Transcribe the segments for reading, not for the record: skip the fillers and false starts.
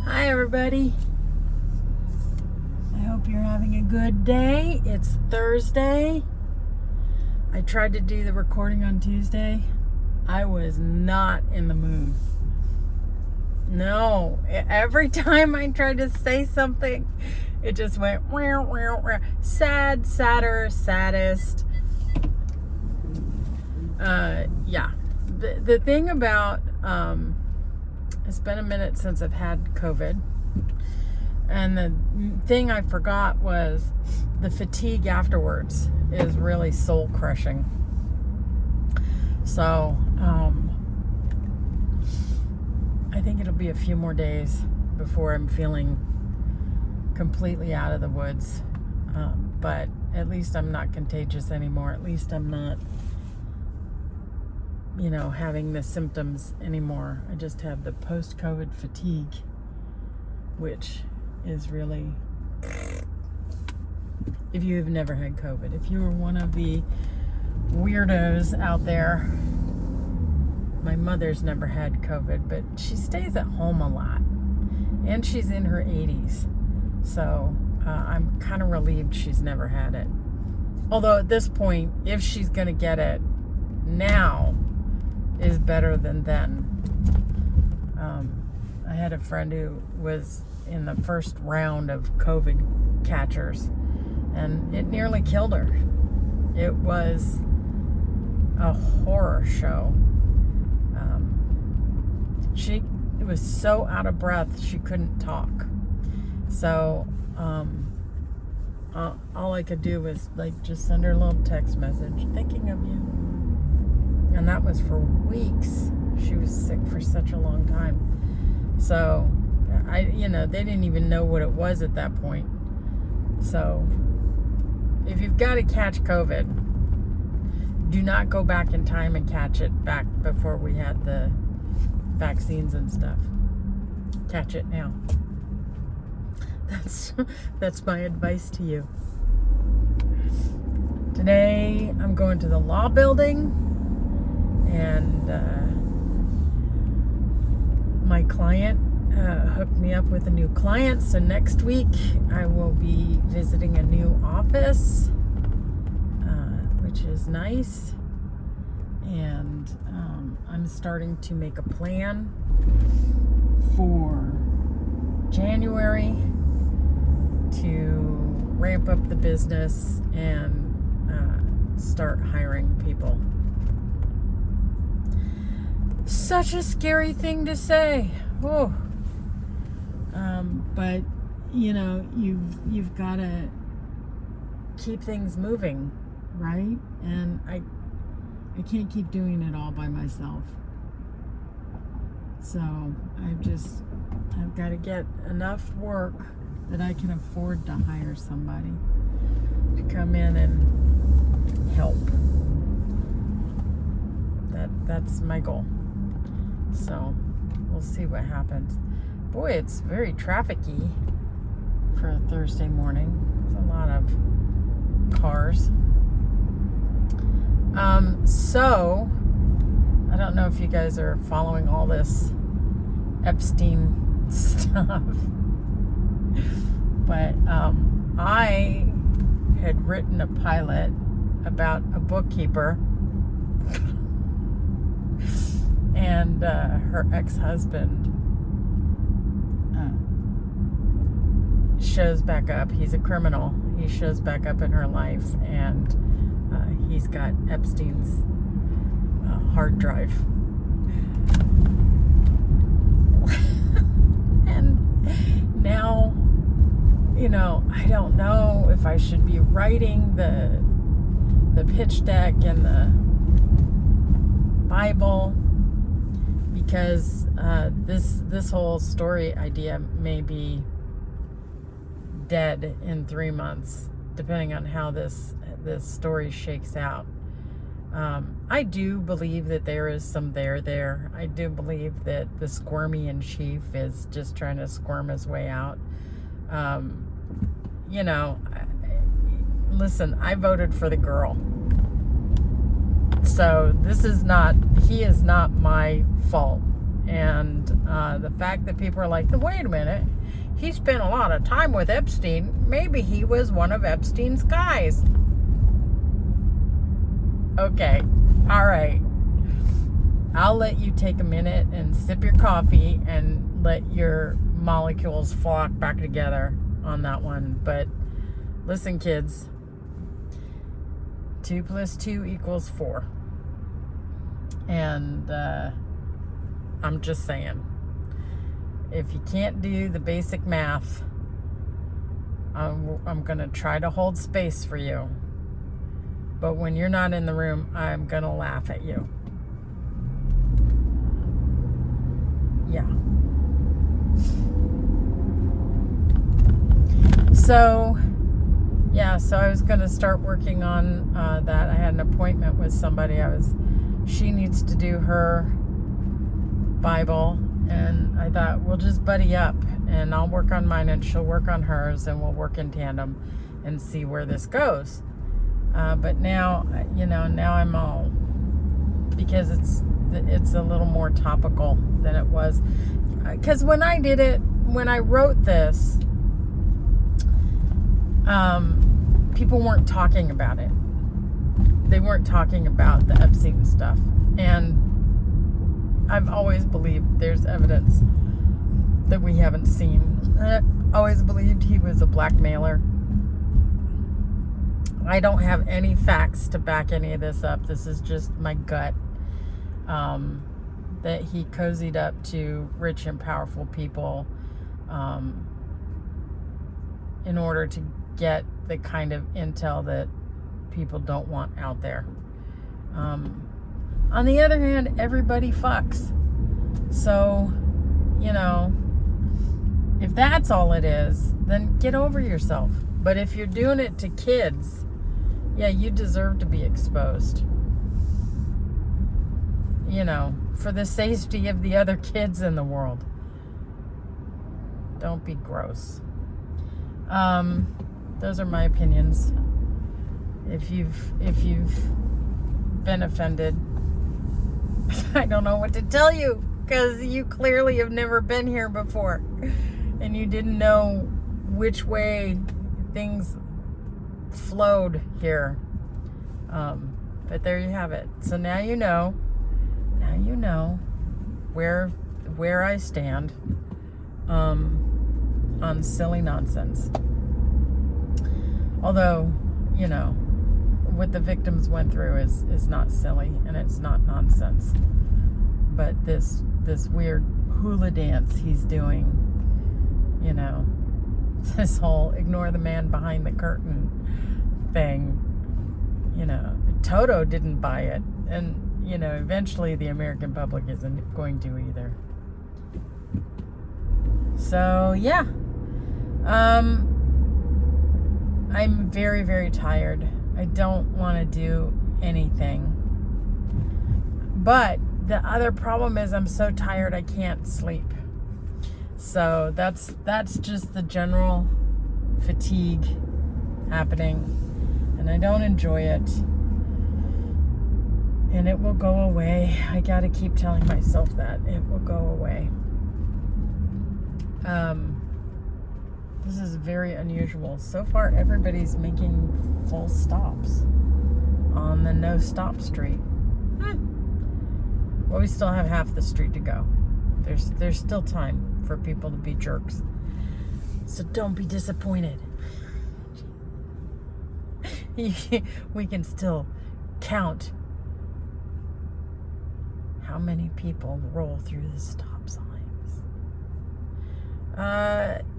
Hi everybody. I hope you're having a good day. It's Thursday. I tried to do the recording on Tuesday. I was not in the mood. No, every time I tried to say something, it just went sad, sadder, saddest. Yeah. The thing about it's been a minute since I've had COVID. And the thing I forgot was the fatigue afterwards is really soul crushing. So, I think it'll be a few more days before I'm feeling completely out of the woods. But at least I'm not contagious anymore. At least I'm not, having the symptoms anymore. I just have the post-COVID fatigue, which is really, if you have never had COVID, if you were one of the weirdos out there. My mother's never had COVID, but she stays at home a lot, and she's in her 80s, so I'm kind of relieved she's never had it. Although at this point, if she's going to get it, now is better than then. I had a friend who was in the first round of COVID catchers, and it nearly killed her. It was a horror show. She was so out of breath she couldn't talk. So all I could do was just send her a little text message, thinking of you. And that was for weeks. She was sick for such a long time. So they didn't even know what it was at that point. So if you've got to catch COVID, do not go back in time and catch it back before we had the vaccines and stuff. Catch it now. That's my advice to you. Today I'm going to the law building, and my client hooked me up with a new client, so next week I will be visiting a new office, which is nice. And I'm starting to make a plan for January to ramp up the business and start hiring people. Such a scary thing to say. Oh. But you've got to keep things moving, right? And I can't keep doing it all by myself. So I've got to get enough work that I can afford to hire somebody to come in and help. That's my goal. So we'll see what happens. Boy, it's very traffic-y for a Thursday morning. There's a lot of cars. So I don't know if you guys are following all this Epstein stuff, but I had written a pilot about a bookkeeper and her ex-husband shows back up. He's a criminal. He shows back up in her life, and he's got Epstein's hard drive. And now, I don't know if I should be writing the pitch deck and the Bible, because this whole story idea may be dead in 3 months, depending on how this story shakes out. I do believe that there is some there. I do believe that the squirmy in chief is just trying to squirm his way out. Listen, I voted for the girl. So he is not my fault. And the fact that people are like, wait a minute, he spent a lot of time with Epstein. Maybe he was one of Epstein's guys. Okay, all right. I'll let you take a minute and sip your coffee and let your molecules flock back together on that one. But listen, kids, 2 + 2 = 4. And I'm just saying, if you can't do the basic math, I'm going to try to hold space for you. But when you're not in the room, I'm going to laugh at you. Yeah. So I was going to start working on that. I had an appointment with somebody. She needs to do her Bible, and I thought we'll just buddy up, and I'll work on mine and she'll work on hers, and we'll work in tandem and see where this goes. But now, now I'm all, because it's a little more topical than it was. Because when I wrote this, people weren't talking about it. They weren't talking about the Epstein stuff. And I've always believed there's evidence that we haven't seen. I always believed he was a blackmailer. I don't have any facts to back any of this up. This is just my gut. That he cozied up to rich and powerful people in order to get the kind of intel that people don't want out there. On the other hand, everybody fucks. So, if that's all it is, then get over yourself. But if you're doing it to kids, yeah, you deserve to be exposed. For the safety of the other kids in the world. Don't be gross. Those are my opinions. If you've been offended, I don't know what to tell you, because you clearly have never been here before and you didn't know which way things flowed here. But there you have it. So now you know where I stand on silly nonsense. Although, what the victims went through is not silly, and it's not nonsense. But this weird hula dance he's doing, this whole ignore the man behind the curtain thing, Toto didn't buy it, and eventually the American public isn't going to either. So yeah, I'm very, very tired. I don't want to do anything. But the other problem is I'm so tired I can't sleep. So that's just the general fatigue happening, and I don't enjoy it. And it will go away. I gotta keep telling myself that it will go away. This is very unusual. So far, everybody's making full stops on the no stop street. Well, we still have half the street to go. There's still time for people to be jerks. So don't be disappointed. We can still count how many people roll through the stop signs.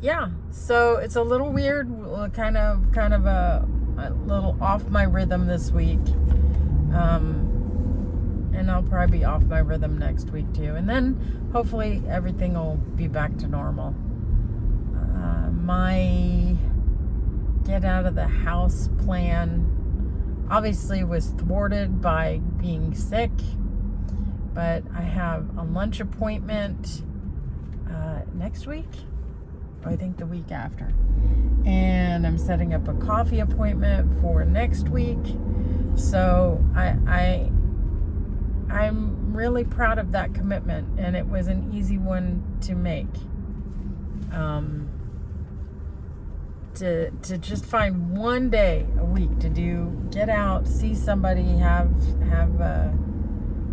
Yeah, so it's a little weird, kind of a little off my rhythm this week. And I'll probably be off my rhythm next week too. And then hopefully everything will be back to normal. My get out of the house plan obviously was thwarted by being sick. But I have a lunch appointment next week, or I think the week after. And I'm setting up a coffee appointment for next week. So I'm I'm really proud of that commitment, and it was an easy one to make. To just find one day a week to get out, see somebody, have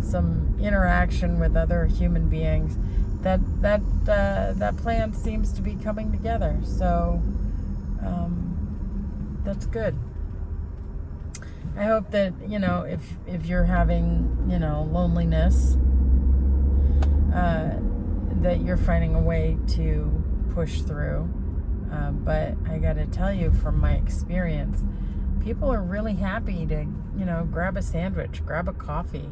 some interaction with other human beings. That plan seems to be coming together. So that's good. I hope that, if you're having, loneliness, that you're finding a way to push through. But I got to tell you, from my experience, people are really happy to, grab a sandwich, grab a coffee.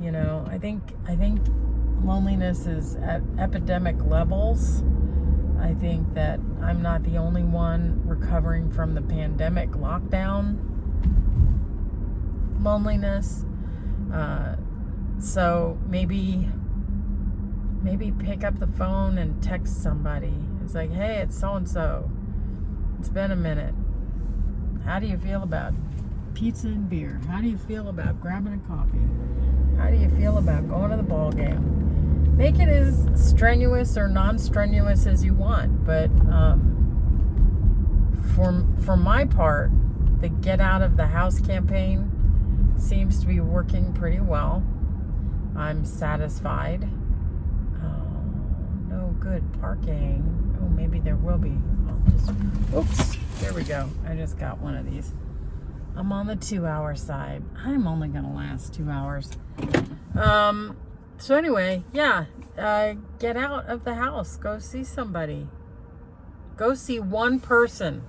I think loneliness is at epidemic levels. I think that I'm not the only one recovering from the pandemic lockdown loneliness. So maybe pick up the phone and text somebody. It's like, hey, it's so-and-so. It's been a minute. How do you feel about pizza and beer? How do you feel about grabbing a coffee? How do you feel about going to the ball game? Make it as strenuous or non-strenuous as you want. But for my part, the Get Out of the House campaign seems to be working pretty well. I'm satisfied. No good parking. Oh, maybe there will be. Oops, there we go. I just got one of these. I'm on the 2-hour side. I'm only gonna last 2 hours. So anyway, yeah, get out of the house. Go see somebody. Go see one person.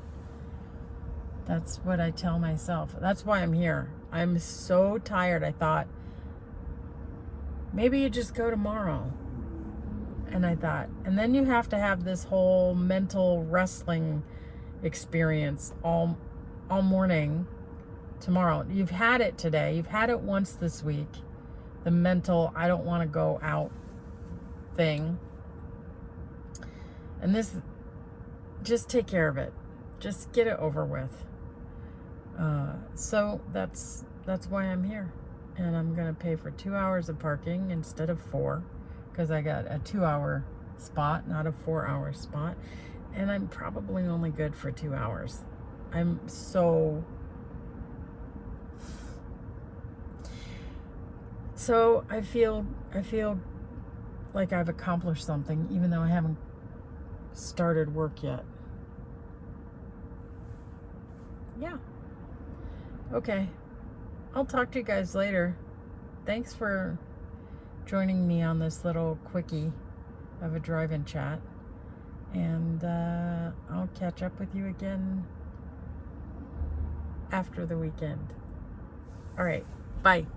That's what I tell myself. That's why I'm here. I'm so tired. I thought, maybe you just go tomorrow. And I thought, and then you have to have this whole mental wrestling experience all morning tomorrow. You've had it today. You've had it once this week. The mental, I don't want to go out thing. And this, just take care of it. Just get it over with. So that's why I'm here. And I'm going to pay for 2 hours of parking instead of 4. Because I got a 2-hour spot, not a 4-hour spot. And I'm probably only good for 2 hours. So I feel like I've accomplished something, even though I haven't started work yet. Yeah. Okay. I'll talk to you guys later. Thanks for joining me on this little quickie of a drive-in chat. And I'll catch up with you again after the weekend. All right. Bye.